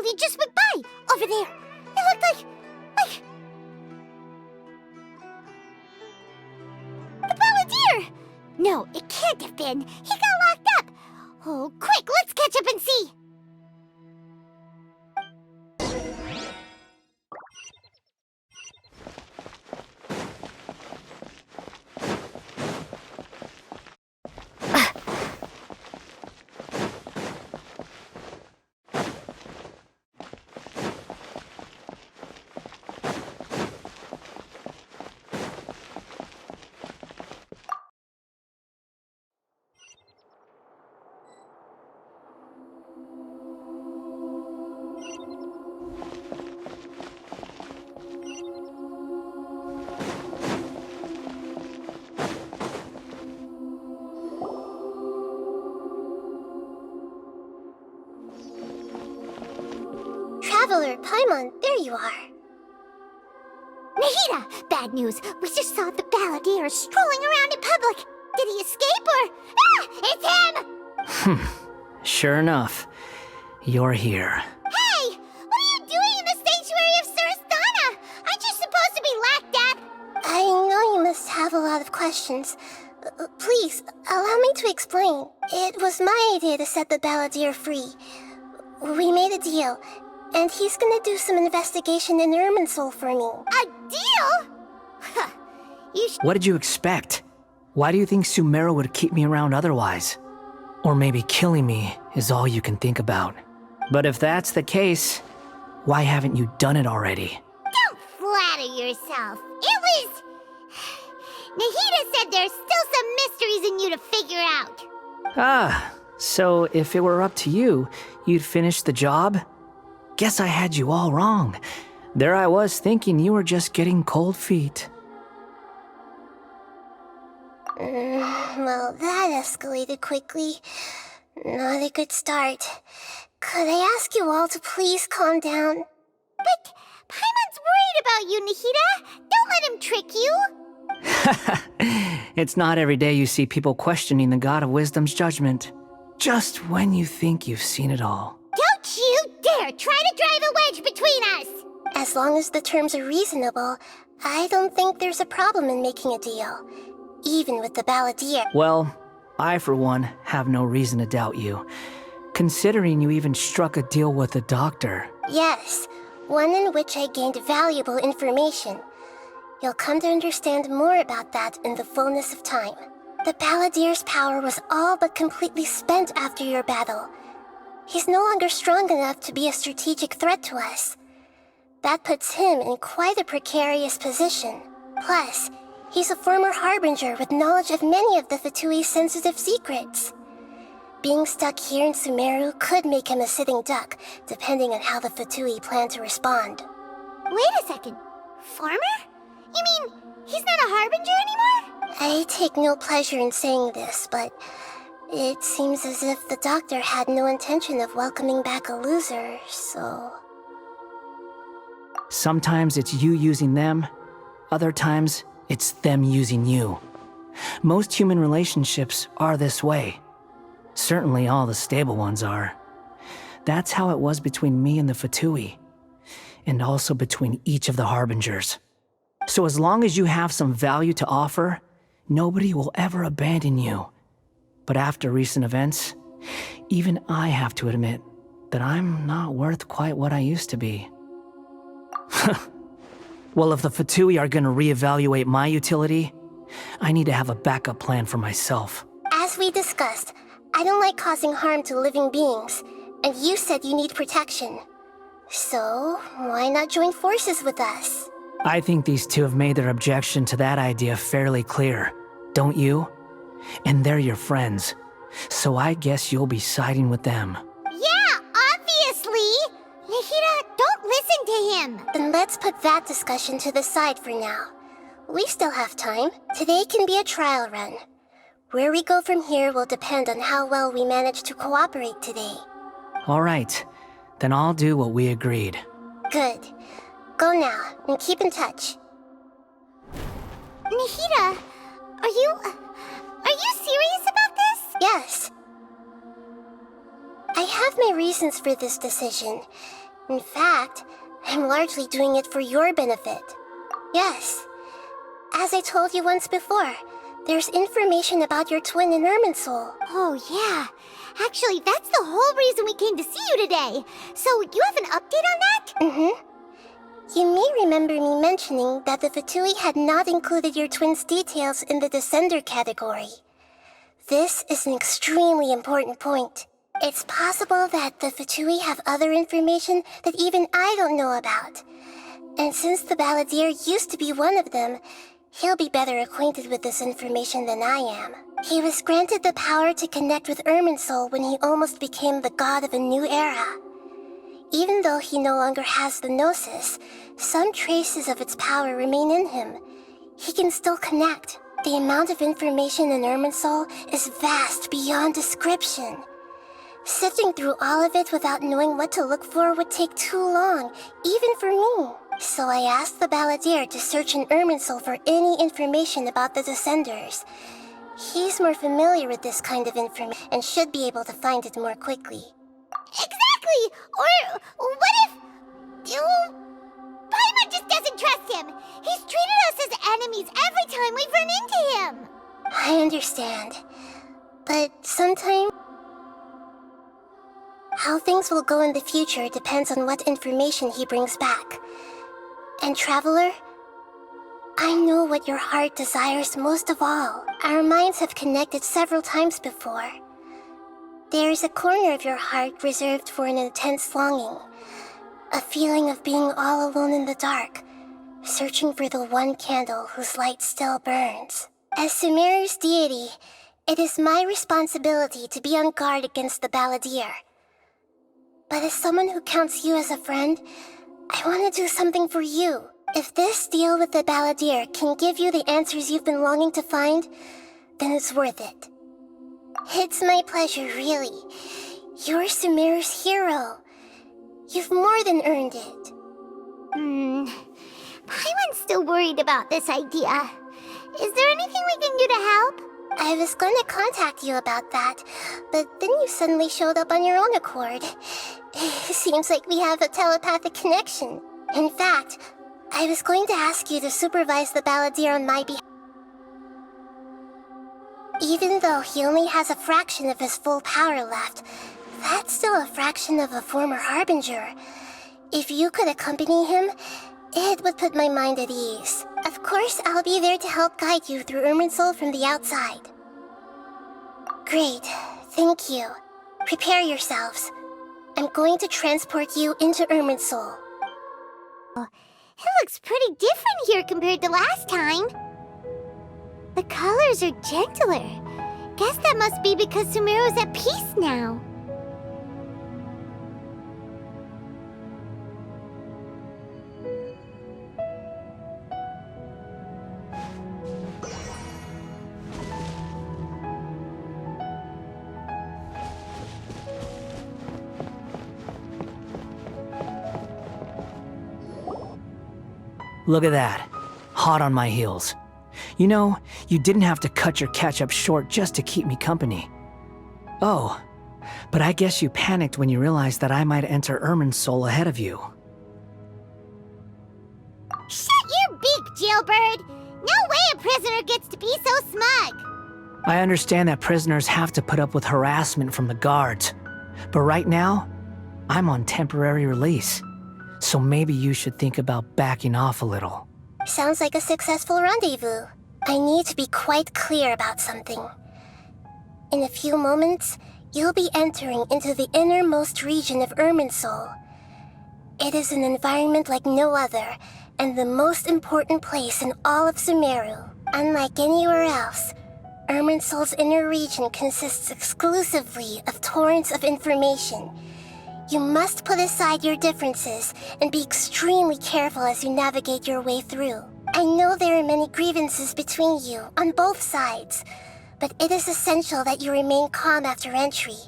literally just went by, over there. It looked like... the Balladeer! No, it can't have been. He got locked up. Oh, quick, let's catch up and see. Traveler, Paimon, there you are. Nahida! Bad news. We just saw the Balladeer strolling around in public. Did he escape or... Ah! It's him! Sure enough. You're here. Hey! What are you doing in the sanctuary of Surasthana? Aren't you supposed to be locked up? I know you must have a lot of questions. Please, allow me to explain. It was my idea to set the Balladeer free. We made a deal. And he's gonna do some investigation in Irminsul for me. A deal? Huh. What did you expect? Why do you think Sumeru would keep me around otherwise? Or maybe killing me is all you can think about. But if that's the case, why haven't you done it already? Don't flatter yourself. It was... Nahida said there's still some mysteries in you to figure out. Ah, so if it were up to you, you'd finish the job? Guess I had you all wrong. There I was thinking you were just getting cold feet. Well, that escalated quickly. Not a good start. Could I ask you all to please calm down? But Paimon's worried about you, Nahida. Don't let him trick you. It's not every day you see people questioning the God of Wisdom's judgment. Just when you think you've seen it all. Don't you dare try to drive a wedge between us! As long as the terms are reasonable, I don't think there's a problem in making a deal. Even with the Balladeer. Well, I for one have no reason to doubt you, considering you even struck a deal with the doctor. Yes, one in which I gained valuable information. You'll come to understand more about that in the fullness of time. The Balladeer's power was all but completely spent after your battle. He's no longer strong enough to be a strategic threat to us. That puts him in quite a precarious position. Plus, he's a former Harbinger with knowledge of many of the Fatui's sensitive secrets. Being stuck here in Sumeru could make him a sitting duck, depending on how the Fatui plan to respond. Wait a second. Farmer? You mean, he's not a Harbinger anymore? I take no pleasure in saying this, but it seems as if the doctor had no intention of welcoming back a loser, so... Sometimes it's you using them, other times it's them using you. Most human relationships are this way. Certainly all the stable ones are. That's how it was between me and the Fatui, and also between each of the Harbingers. So as long as you have some value to offer, nobody will ever abandon you. But after recent events, even I have to admit that I'm not worth quite what I used to be. Well, if the Fatui are gonna reevaluate my utility, I need to have a backup plan for myself. As we discussed, I don't like causing harm to living beings, and you said you need protection. So, why not join forces with us? I think these two have made their objection to that idea fairly clear, don't you? And they're your friends, so I guess you'll be siding with them. Yeah, obviously! Nahida, don't listen to him! Then let's put that discussion to the side for now. We still have time. Today can be a trial run. Where we go from here will depend on how well we manage to cooperate today. All right, then I'll do what we agreed. Good. Go now, and keep in touch. Nahida, are you serious about this? Yes. I have my reasons for this decision. In fact, I'm largely doing it for your benefit. Yes. As I told you once before, there's information about your twin in Irminsul. Oh, yeah. Actually, that's the whole reason we came to see you today. So, you have an update on that? Mm-hmm. You may remember me mentioning that the Fatui had not included your twin's details in the Descender category. This is an extremely important point. It's possible that the Fatui have other information that even I don't know about. And since the Balladeer used to be one of them, he'll be better acquainted with this information than I am. He was granted the power to connect with Irminsul when he almost became the god of a new era. Even though he no longer has the Gnosis, some traces of its power remain in him. He can still connect. The amount of information in Irminsul is vast beyond description. Sifting through all of it without knowing what to look for would take too long, even for me. So I asked the Balladeer to search in Irminsul for any information about the Descenders. He's more familiar with this kind of information and should be able to find it more quickly. Exactly! Or what if... Paimon just doesn't trust him! He's treated us as enemies every time we've run into him! I understand. But sometimes... how things will go in the future depends on what information he brings back. And Traveler, I know what your heart desires most of all. Our minds have connected several times before. There is a corner of your heart reserved for an intense longing. A feeling of being all alone in the dark, searching for the one candle whose light still burns. As Sumeru's deity, it is my responsibility to be on guard against the Balladeer. But as someone who counts you as a friend, I want to do something for you. If this deal with the Balladeer can give you the answers you've been longing to find, then it's worth it. It's my pleasure, really. You're Sumeru's hero. You've more than earned it. Paimon's still worried about this idea. Is there anything we can do to help? I was going to contact you about that, but then you suddenly showed up on your own accord. Seems like we have a telepathic connection. In fact, I was going to ask you to supervise the Balladeer on my behalf. Even though he only has a fraction of his full power left, that's still a fraction of a former Harbinger. If you could accompany him, it would put my mind at ease. Of course, I'll be there to help guide you through Irminsul from the outside. Great, thank you. Prepare yourselves. I'm going to transport you into Irminsul. It looks pretty different here compared to last time. The colors are gentler. Guess that must be because Sumeru's at peace now. Look at that. Hot on my heels. You know, you didn't have to cut your catch-up short just to keep me company. Oh, but I guess you panicked when you realized that I might enter Irminsul ahead of you. Shut your beak, jailbird! No way a prisoner gets to be so smug! I understand that prisoners have to put up with harassment from the guards, but right now, I'm on temporary release. So maybe you should think about backing off a little. Sounds like a successful rendezvous. I need to be quite clear about something. In a few moments, you'll be entering into the innermost region of Irminsul. It is an environment like no other, and the most important place in all of Sumeru. Unlike anywhere else, Irminsul's inner region consists exclusively of torrents of information. You must put aside your differences and be extremely careful as you navigate your way through. I know there are many grievances between you on both sides, but it is essential that you remain calm after entry.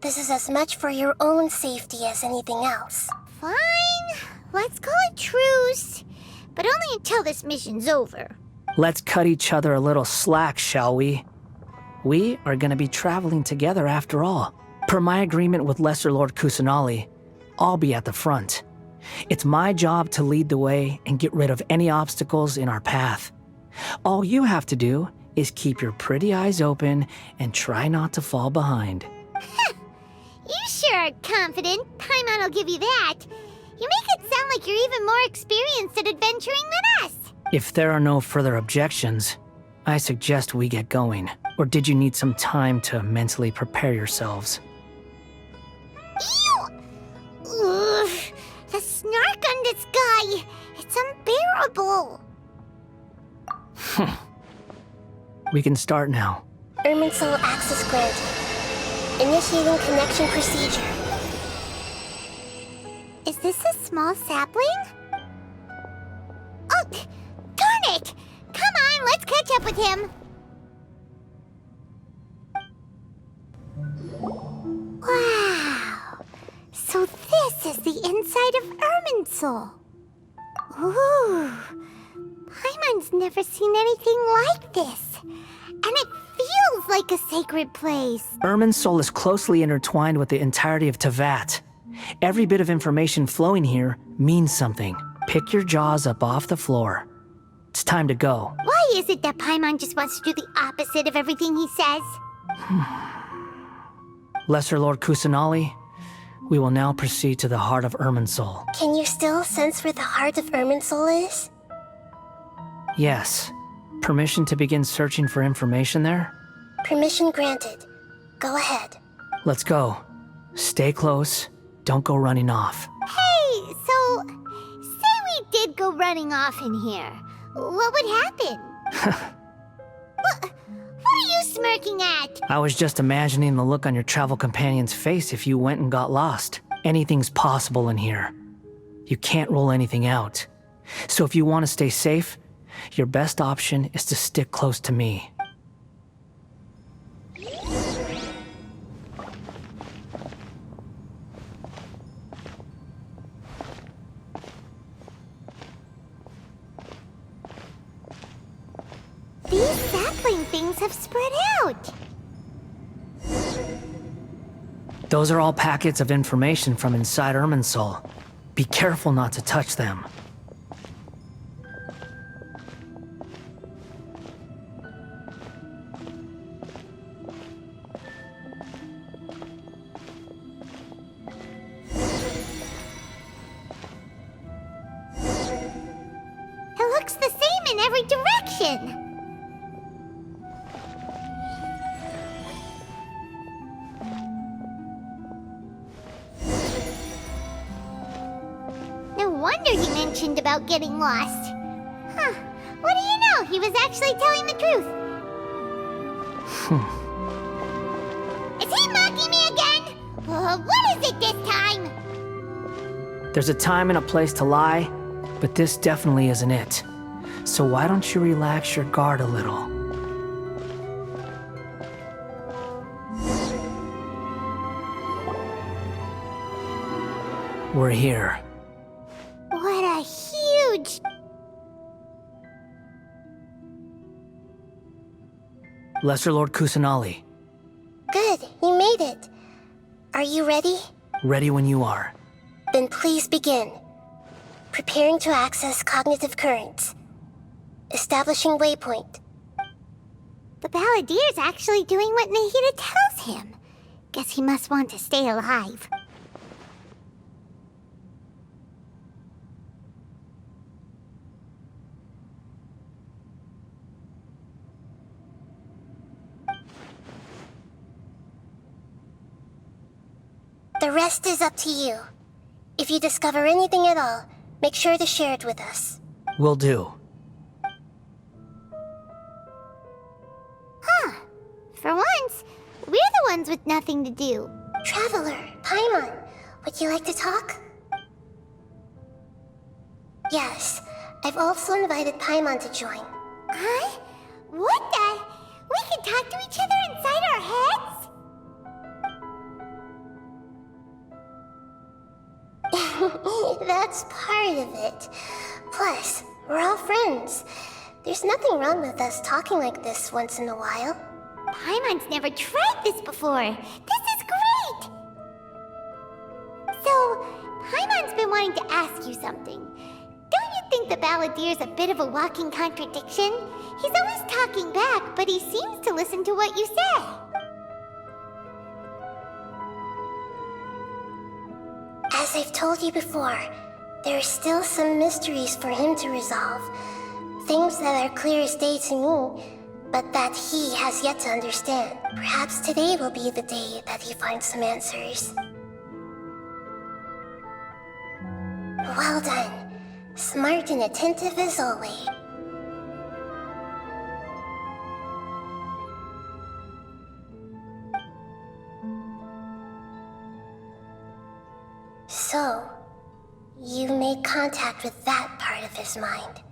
This is as much for your own safety as anything else. Fine. Let's call it truce. But only until this mission's over. Let's cut each other a little slack, shall we? We are gonna be traveling together after all. Per my agreement with Lesser Lord Kusanali, I'll be at the front. It's my job to lead the way and get rid of any obstacles in our path. All you have to do is keep your pretty eyes open and try not to fall behind. You sure are confident. Paimon will give you that. You make it sound like you're even more experienced at adventuring than us. If there are no further objections, I suggest we get going. Or did you need some time to mentally prepare yourselves? Ew! Ugh, the snark on this guy. It's unbearable. We can start now. Irminsul access granted. Initiating connection procedure. Is this a small sapling? Oh, darn it! Come on, let's catch up with him. Wow. So this is the inside of Irminsul. Ooh. Paimon's never seen anything like this. And it feels like a sacred place. Irminsul is closely intertwined with the entirety of Teyvat. Every bit of information flowing here means something. Pick your jaws up off the floor. It's time to go. Why is it that Paimon just wants to do the opposite of everything he says? Lesser Lord Kusanali, we will now proceed to the heart of Irminsul. Can you still sense where the heart of Irminsul is? Yes. Permission to begin searching for information there? Permission granted. Go ahead. Let's go. Stay close. Don't go running off. Hey, so, say we did go running off in here. What would happen? What are you smirking at? I was just imagining the look on your travel companion's face if you went and got lost. Anything's possible in here. You can't rule anything out. So if you want to stay safe, your best option is to stick close to me. These sapling things have spread out. Those are all packets of information from inside Irminsul. Be careful not to touch them. It looks the same in every direction. No wonder he mentioned about getting lost. Huh. What do you know? He was actually telling the truth. Is he mocking me again? What is it this time? There's a time and a place to lie, but this definitely isn't it. So why don't you relax your guard a little? We're here. What a huge... Lesser Lord Kusanali, Good, you made it. Are you ready? ready when you are. Then please begin. Preparing to access cognitive currents. Establishing waypoint. The Balladeer's actually doing what Nahida tells him. Guess he must want to stay alive. The rest is up to you. If you discover anything at all, make sure to share it with us. Will do. Huh. For once, we're the ones with nothing to do. Traveler, Paimon, would you like to talk? Yes, I've also invited Paimon to join. Huh? What the? We can talk to each other inside our heads? That's part of it. Plus, we're all friends. There's nothing wrong with us talking like this once in a while. Paimon's never tried this before. This is great! So, wanting to ask you something. Don't you think the Balladeer's a bit of a walking contradiction? He's always talking back, but he seems to listen to what you say. As I've told you before, there are still some mysteries for him to resolve. Things that are clear as day to me, but that he has yet to understand. Perhaps today will be the day that he finds some answers. Well done. Smart and attentive as always. So, you made contact with that part of his mind.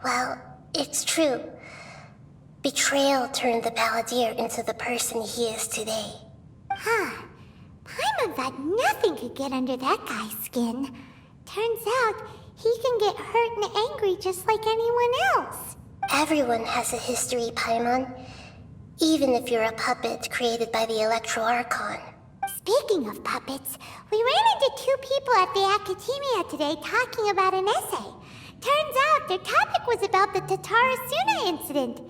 Well, it's true. Betrayal turned the Balladeer into the person he is today. Huh. Paimon thought nothing could get under that guy's skin. Turns out, he can get hurt and angry just like anyone else. Everyone has a history, Paimon. Even if you're a puppet created by the Electro Archon. Speaking of puppets, we ran into two people at the Academia today talking about an essay. Turns out their topic was about the Tatarasuna incident.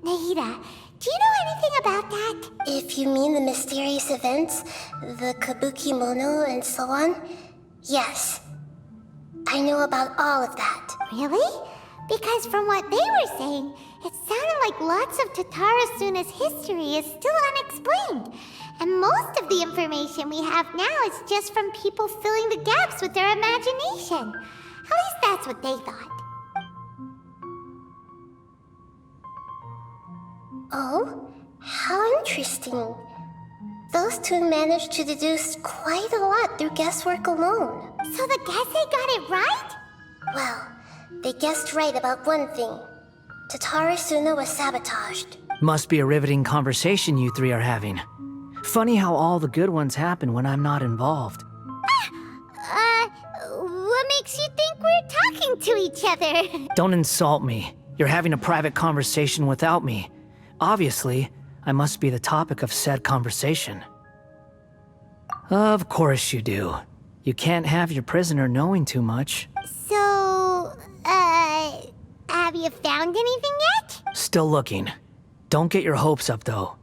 Nahida, do you know anything about that? If you mean the mysterious events, the Kabuki Mono and so on, yes. I know about all of that. Really? Because from what they were saying, it sounded like lots of Tatarasuna's history is still unexplained. And most of the information we have now is just from people filling the gaps with their imagination. At least that's what they thought. Oh, how interesting. Those two managed to deduce quite a lot through guesswork alone. So the Gese got it right? Well, they guessed right about one thing. Tatarasuna was sabotaged. Must be a riveting conversation you three are having. Funny how all the good ones happen when I'm not involved. What makes you think we're talking to each other? Don't insult me. You're having a private conversation without me. Obviously, I must be the topic of said conversation. Of course you do. You can't have your prisoner knowing too much. So, have you found anything yet? Still looking. Don't get your hopes up, though.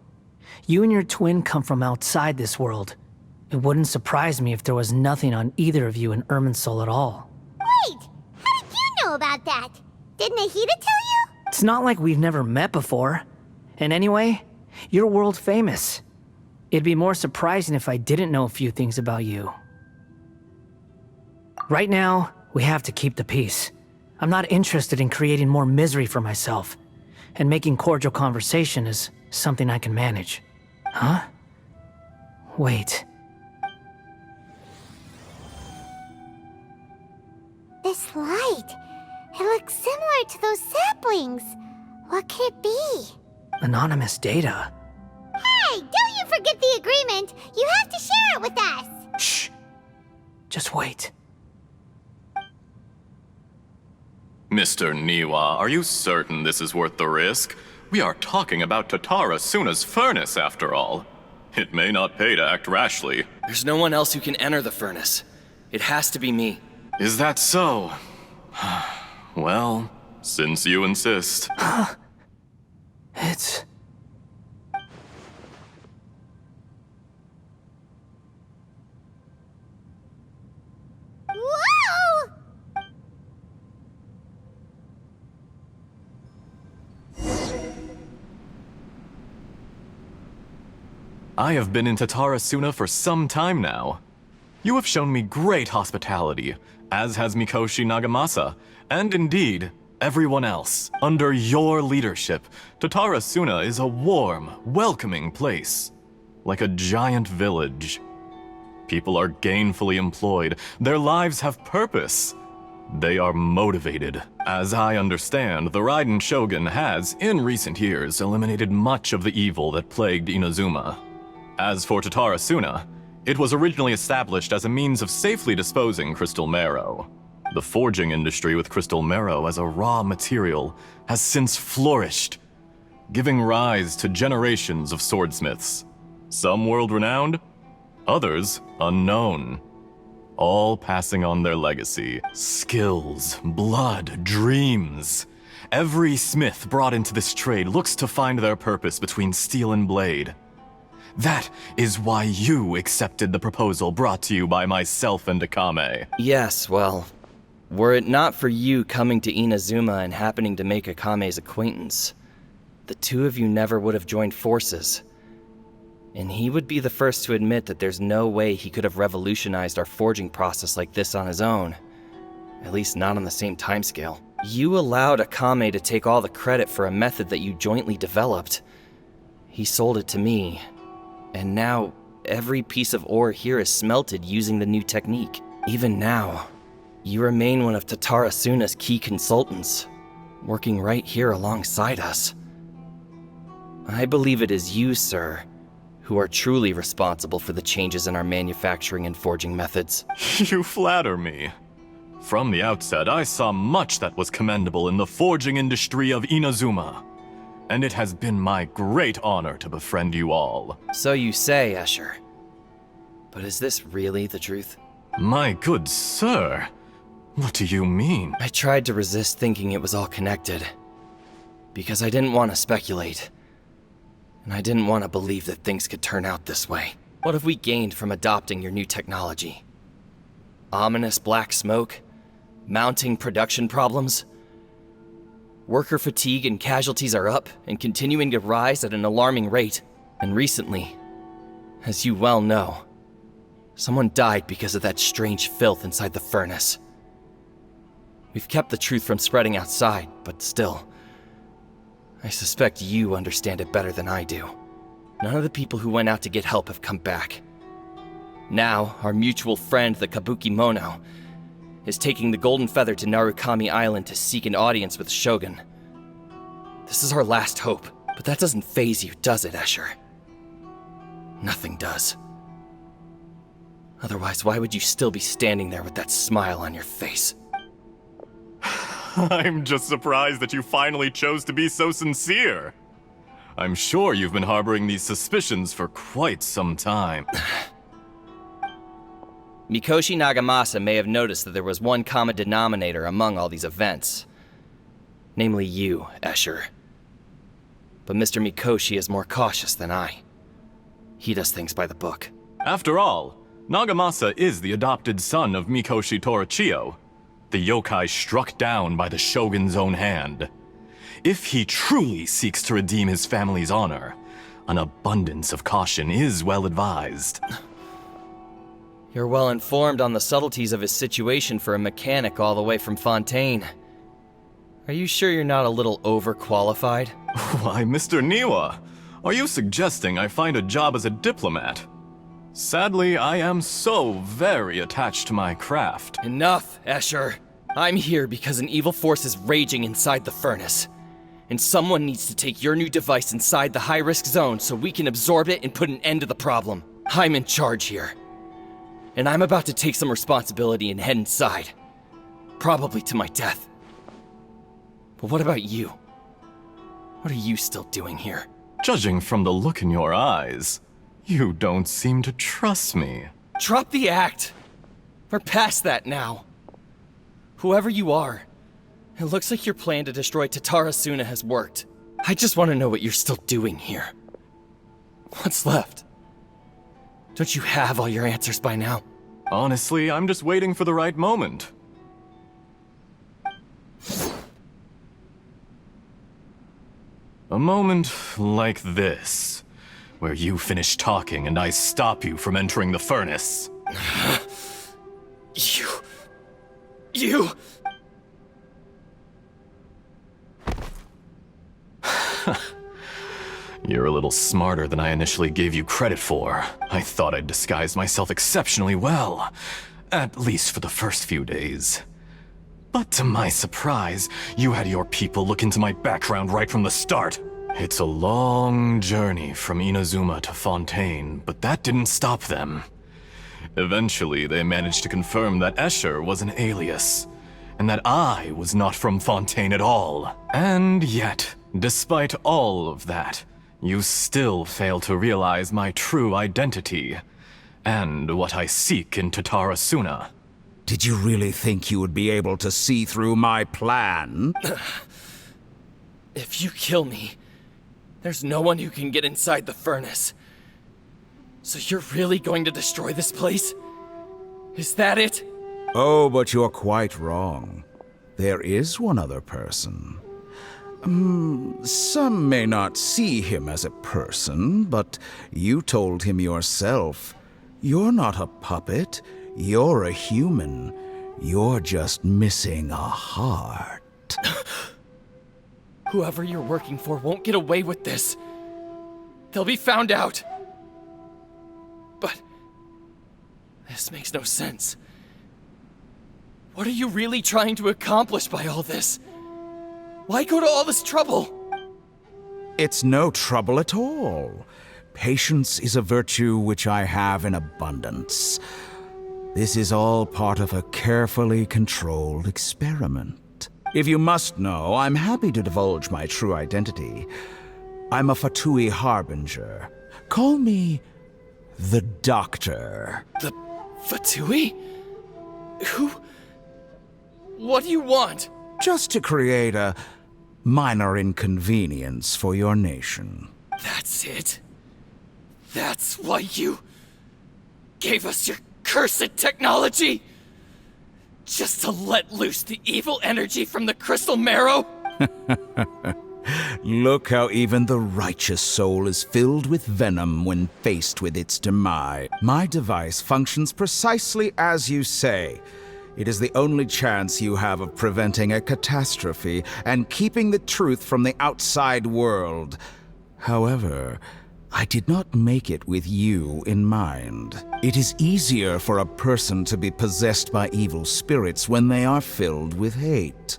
You and your twin come from outside this world. It wouldn't surprise me if there was nothing on either of you in Irminsul at all. Wait! How did you know about that? Did Nahida tell you? It's not like we've never met before. And anyway, you're world famous. It'd be more surprising if I didn't know a few things about you. Right now, we have to keep the peace. I'm not interested in creating more misery for myself. And making cordial conversation is something I can manage. Huh? Wait. This light. It looks similar to those saplings. What could it be? Anonymous data. Hey, don't you forget the agreement. You have to share it with us. Shh. Just wait. Mr. Niwa, are you certain this is worth the risk? We are talking about Tatarasuna's furnace, after all. It may not pay to act rashly. There's no one else who can enter the furnace. It has to be me. Is that so? Well, since you insist. It's... Whoa! I have been in Tatarasuna for some time now. You have shown me great hospitality, as has Mikoshi Nagamasa, and indeed, everyone else. Under your leadership, Tatarasuna is a warm, welcoming place. Like a giant village. People are gainfully employed. Their lives have purpose. They are motivated. As I understand, the Raiden Shogun has, in recent years, eliminated much of the evil that plagued Inazuma. As for Tatarasuna, it was originally established as a means of safely disposing crystal marrow. The forging industry with crystal marrow as a raw material has since flourished, giving rise to generations of swordsmiths. Some world-renowned, others unknown. all passing on their legacy. Skills, blood, dreams. Every smith brought into this trade looks to find their purpose between steel and blade. That is why you accepted the proposal brought to you by myself and Akame. Yes, well, were it not for you coming to Inazuma and happening to make Akame's acquaintance, the two of you never would have joined forces. And he would be the first to admit that there's no way he could have revolutionized our forging process like this on his own. At least not on the same timescale. You allowed Akame to take all the credit for a method that you jointly developed. He sold it to me, and now every piece of ore here is smelted using the new technique. Even now, you remain one of Tatara Suna's key consultants, working right here alongside us. I believe it is you, sir, who are truly responsible for the changes in our manufacturing and forging methods. You flatter me. From the outset, I saw much that was commendable in the forging industry of Inazuma, and it has been my great honor to befriend you all. So you say, Escher. But is this really the truth? My good sir, what do you mean? I tried to resist thinking it was all connected, because I didn't want to speculate. And I didn't want to believe that things could turn out this way. What have we gained from adopting your new technology? Ominous black smoke? Mounting production problems? Worker fatigue and casualties are up and continuing to rise at an alarming rate. And recently, as you well know, someone died because of that strange filth inside the furnace. We've kept the truth from spreading outside, but still, I suspect you understand it better than I do. None of the people who went out to get help have come back. Now, our mutual friend, the Kabuki Mono, is taking the Golden Feather to Narukami Island to seek an audience with the Shogun. This is our last hope, but that doesn't faze you, does it, Escher? Nothing does. Otherwise, why would you still be standing there with that smile on your face? I'm just surprised that you finally chose to be so sincere. I'm sure you've been harboring these suspicions for quite some time. Mikoshi Nagamasa may have noticed that there was one common denominator among all these events. Namely you, Escher. But Mr. Mikoshi is more cautious than I. He does things by the book. After all, Nagamasa is the adopted son of Mikoshi Torachiyo, the yokai struck down by the Shogun's own hand. If he truly seeks to redeem his family's honor, an abundance of caution is well advised. You're well informed on the subtleties of his situation for a mechanic all the way from Fontaine. Are you sure you're not a little overqualified? Why, Mr. Niwa, are you suggesting I find a job as a diplomat? Sadly, I am so very attached to my craft. Enough, Escher. I'm here because an evil force is raging inside the furnace. And someone needs to take your new device inside the high-risk zone so we can absorb it and put an end to the problem. I'm in charge here. And I'm about to take some responsibility and head inside. Probably to my death. But what about you? What are you still doing here? Judging from the look in your eyes, you don't seem to trust me. Drop the act! We're past that now. Whoever you are, it looks like your plan to destroy Tatara Suna has worked. I just want to know what you're still doing here. What's left? Don't you have all your answers by now? Honestly, I'm just waiting for the right moment. A moment like this, where you finish talking and I stop you from entering the furnace. You... You're a little smarter than I initially gave you credit for. I thought I'd disguised myself exceptionally well, at least for the first few days. But to my surprise, you had your people look into my background right from the start. It's a long journey from Inazuma to Fontaine, but that didn't stop them. Eventually, they managed to confirm that Escher was an alias, and that I was not from Fontaine at all. And yet, despite all of that, you still fail to realize my true identity. and what I seek in Tatarasuna. Did you really think you would be able to see through my plan? If you kill me, there's no one who can get inside the furnace. So you're really going to destroy this place? Is that it? Oh, but you're quite wrong. There is one other person. Some may not see him as a person, but you told him yourself. You're not a puppet. You're a human. You're just missing a heart. Whoever you're working for won't get away with this. They'll be found out. But this makes no sense. What are you really trying to accomplish by all this? Why go to all this trouble? It's no trouble at all. Patience is a virtue which I have in abundance. This is all part of a carefully controlled experiment. If you must know, I'm happy to divulge my true identity. I'm a Fatui Harbinger. Call me the Doctor. The Fatui? Who? What do you want? Just to create a minor inconvenience for your nation. That's it? That's why you gave us your cursed technology? Just to let loose the evil energy from the crystal marrow? Look how even the righteous soul is filled with venom when faced with its demise. My device functions precisely as you say. It is the only chance you have of preventing a catastrophe and keeping the truth from the outside world. However, I did not make it with you in mind. It is easier for a person to be possessed by evil spirits when they are filled with hate.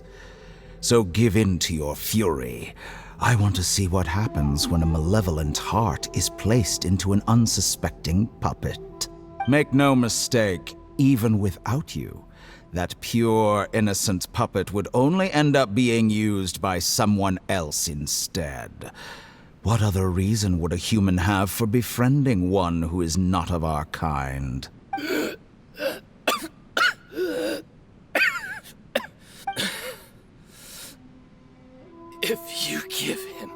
So give in to your fury. I want to see what happens when a malevolent heart is placed into an unsuspecting puppet. Make no mistake, even without you, that pure, innocent puppet would only end up being used by someone else instead. What other reason would a human have for befriending one who is not of our kind? If you give him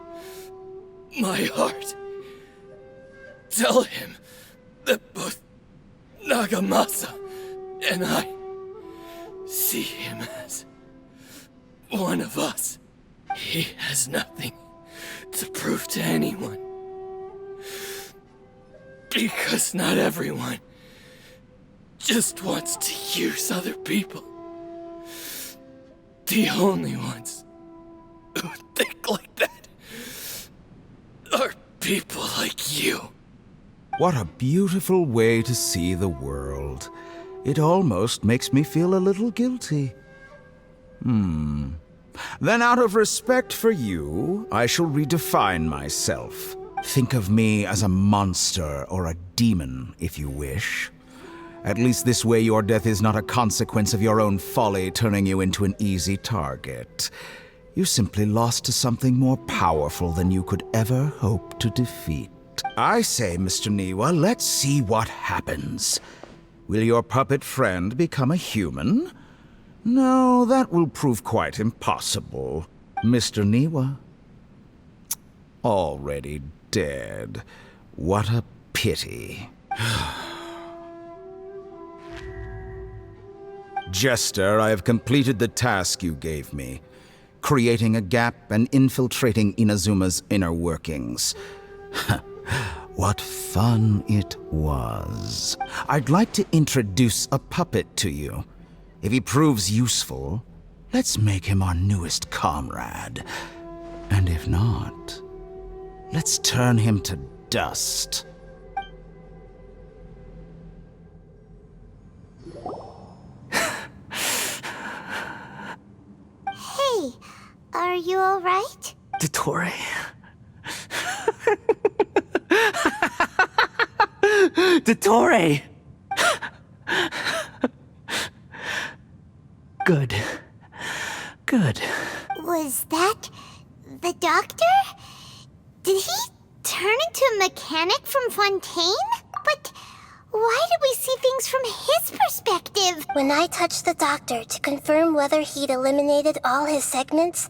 my heart, tell him that both Nagamasa and I see him as one of us. He has nothing to prove to anyone. Because not everyone just wants to use other people. The only ones who think like that are people like you. What a beautiful way to see the world. It almost makes me feel a little guilty. Then out of respect for you, I shall redefine myself. Think of me as a monster or a demon, if you wish. At least this way your death is not a consequence of your own folly turning you into an easy target. You simply lost to something more powerful than you could ever hope to defeat. I say, Mr. Niwa, let's see what happens. Will your puppet friend become a human? No, that will prove quite impossible. Mr. Niwa? Already dead. What a pity. Jester, I have completed the task you gave me. Creating a gap and infiltrating Inazuma's inner workings. What fun it was. I'd like to introduce a puppet to you. If he proves useful, let's make him our newest comrade. And if not, let's turn him to dust. Hey, are you alright? Dottore. Dottore! Good. Good. Was that the doctor? Did he turn into a mechanic from Fontaine? But Why did we see things from his perspective? When I touched the doctor to confirm whether he'd eliminated all his segments,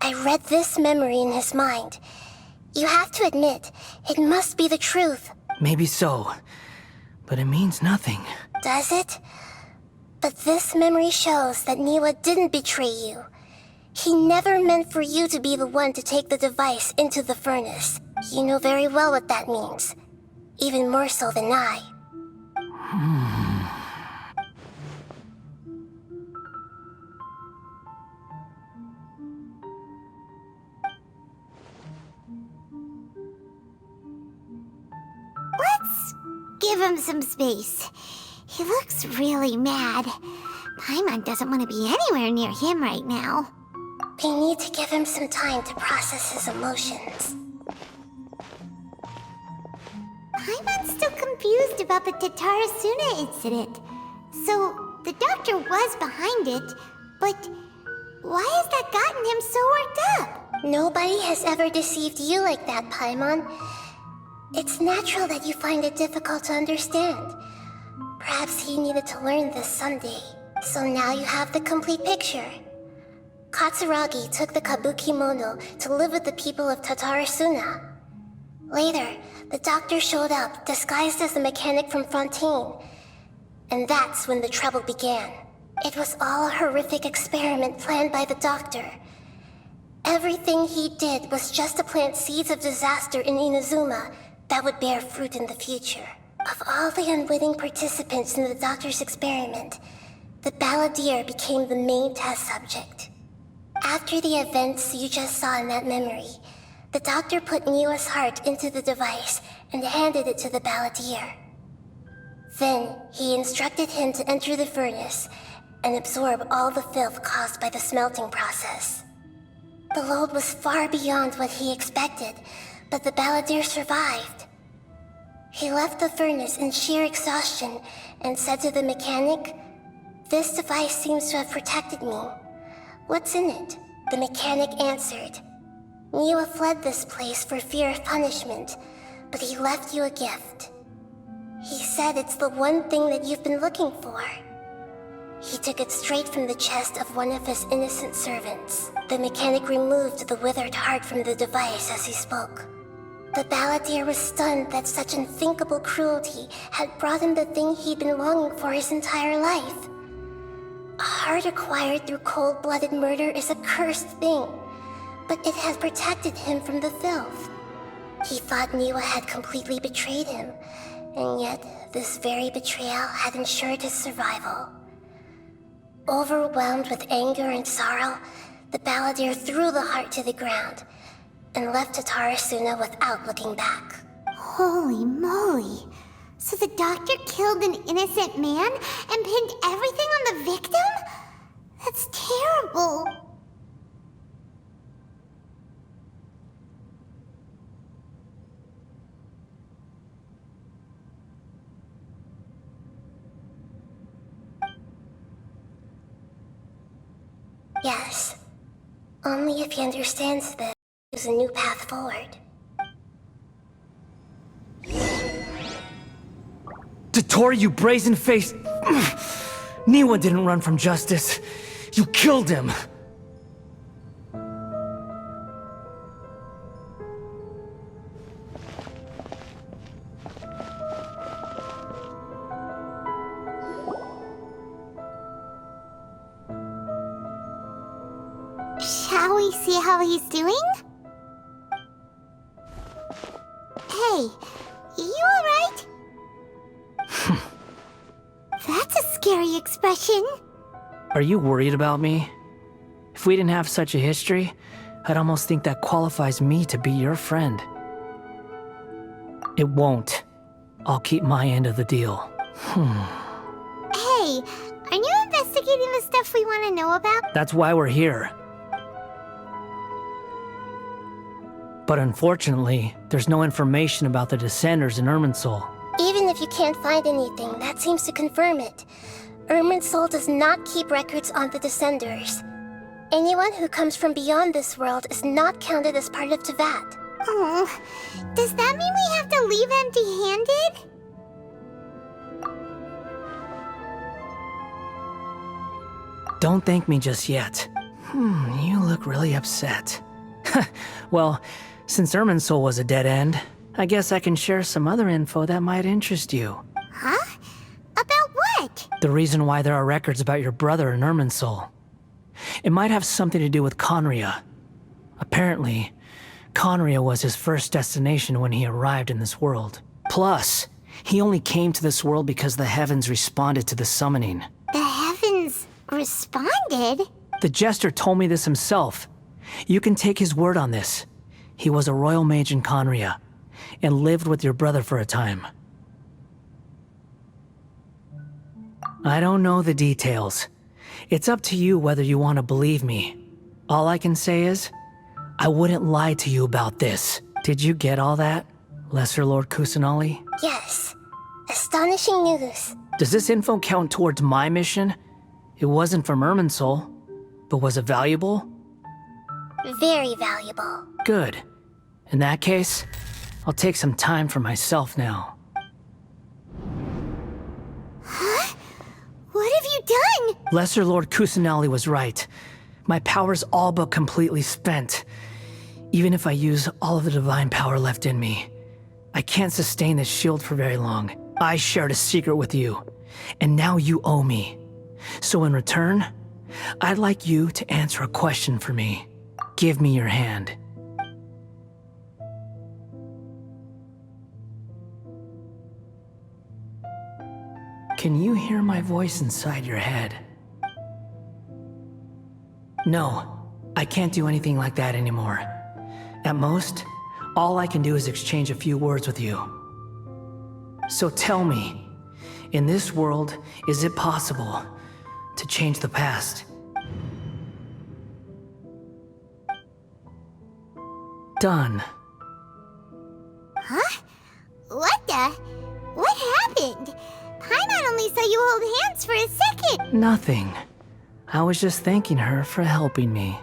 I read this memory in his mind. You have to admit, it must be the truth. Maybe so, but it means nothing. Does it? But this memory shows that Niwa didn't betray you. He never meant for you to be the one to take the device into the furnace. You know very well what that means. Even more so than I. Let's give him some space. He looks really mad. Paimon doesn't want to be anywhere near him right now. We need to give him some time to process his emotions. Paimon's still confused about the Tatarasuna incident. So, the doctor was behind it, but why has that gotten him so worked up? Nobody has ever deceived you like that, Paimon. It's natural that you find it difficult to understand. Perhaps he needed to learn this someday. So now you have the complete picture. Katsuragi took the kabuki mono to live with the people of Tatarasuna. Later, the doctor showed up, disguised as the mechanic from Fontaine. And that's when the trouble began. It was all a horrific experiment planned by the doctor. Everything he did was just to plant seeds of disaster in Inazuma that would bear fruit in the future. Of all the unwitting participants in the doctor's experiment, the Balladeer became the main test subject. After the events you just saw in that memory, the doctor put Niwa's heart into the device and handed it to the Balladeer. Then, he instructed him to enter the furnace and absorb all the filth caused by the smelting process. The load was far beyond what he expected, but the Balladeer survived. He left the furnace in sheer exhaustion and said to the mechanic, "This device seems to have protected me. What's in it?" The mechanic answered, "Niwa fled this place for fear of punishment, but he left you a gift. He said it's the one thing that you've been looking for." He took it straight from the chest of one of his innocent servants. The mechanic removed the withered heart from the device as he spoke. The Balladeer was stunned that such unthinkable cruelty had brought him the thing he'd been longing for his entire life. A heart acquired through cold-blooded murder is a cursed thing, but it had protected him from the filth. He thought Niwa had completely betrayed him, and yet this very betrayal had ensured his survival. Overwhelmed with anger and sorrow, the Balladeer threw the heart to the ground and left Tatarasuna without looking back. Holy moly! So the doctor killed an innocent man and pinned everything on the victim? That's terrible! Yes. Only if he understands this, there's a new path forward. Dottore, you brazen-faced... Niwa didn't run from justice. You killed him. Shall we see how he's doing? Hey, you alright? That's a scary expression. Are you worried about me? If we didn't have such a history, I'd almost think that qualifies me to be your friend. It won't. I'll keep my end of the deal. Hey, aren't you investigating the stuff we want to know about? That's why we're here. But unfortunately, there's no information about the Descenders in Irminsul. Even if you can't find anything, that seems to confirm it. Irminsul does not keep records on the Descenders. Anyone who comes from beyond this world is not counted as part of Teyvat. Oh, does that mean we have to leave empty-handed? Don't thank me just yet. You look really upset. Well, since Irminsul was a dead end, I guess I can share some other info that might interest you. Huh? About what? The reason why there are records about your brother in Irminsul. It might have something to do with Conria. Apparently, Conria was his first destination when he arrived in this world. Plus, he only came to this world because the heavens responded to the summoning. The heavens responded? The Jester told me this himself. You can take his word on this. He was a royal mage in Conria, and lived with your brother for a time. I don't know the details. It's up to you whether you want to believe me. All I can say is, I wouldn't lie to you about this. Did you get all that, Lesser Lord Kusanali? Yes. Astonishing news. Does this info count towards my mission? It wasn't from Irminsul, but was it valuable? Very valuable. Good. In that case, I'll take some time for myself now. Huh? What have you done? Lesser Lord Kusanali was right. My power's all but completely spent. Even if I use all of the divine power left in me, I can't sustain this shield for very long. I shared a secret with you, and now you owe me. So in return, I'd like you to answer a question for me. Give me your hand. Can you hear my voice inside your head? No, I can't do anything like that anymore. At most, all I can do is exchange a few words with you. So tell me, in this world, is it possible to change the past? Done. Huh? What the? What happened? Paimon only saw you hold hands for a second. Nothing. I was just thanking her for helping me.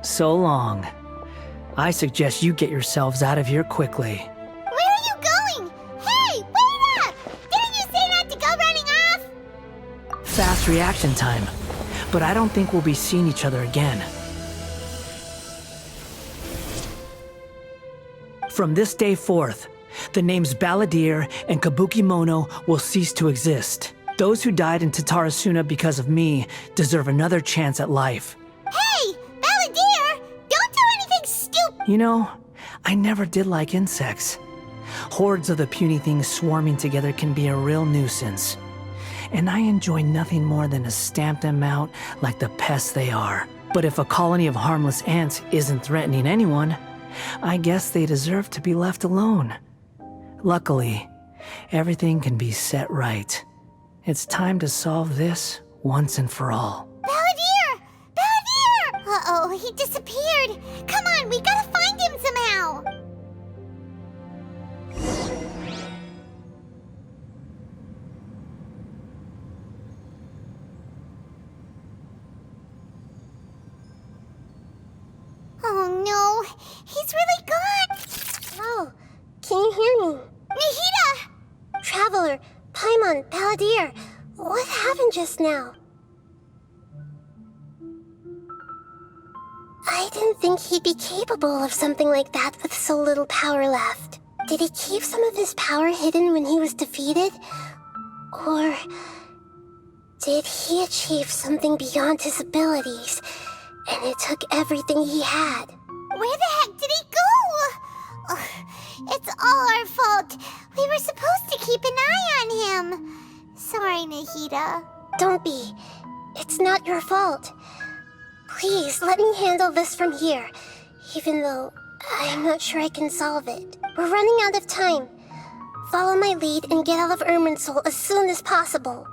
So long. I suggest you get yourselves out of here quickly. Where are you going? Hey, wait up! Didn't you say not to go running off? Fast reaction time. But I don't think we'll be seeing each other again. From this day forth, the names Balladeer and Kabukimono will cease to exist. Those who died in Tatarasuna because of me deserve another chance at life. Hey, Balladeer! Don't do anything stupid! You know, I never did like insects. Hordes of the puny things swarming together can be a real nuisance. And I enjoy nothing more than to stamp them out like the pests they are. But if a colony of harmless ants isn't threatening anyone, I guess they deserve to be left alone. Luckily, everything can be set right. It's time to solve this once and for all. Balladeer! Balladeer! Uh-oh, he disappeared. Come on, we gotta find him somehow. Oh no, he's really gone. Oh, can you hear me? Nahida! Traveler, Paimon, Balladeer, what happened just now? I didn't think he'd be capable of something like that with so little power left. Did he keep some of his power hidden when he was defeated? Or did he achieve something beyond his abilities, and it took everything he had? Where the heck did he go? Ugh, it's all our fault. We were supposed to keep an eye on him. Sorry, Nahida. Don't be. It's not your fault. Please, let me handle this from here, even though I'm not sure I can solve it. We're running out of time. Follow my lead and get out of Irminsul as soon as possible.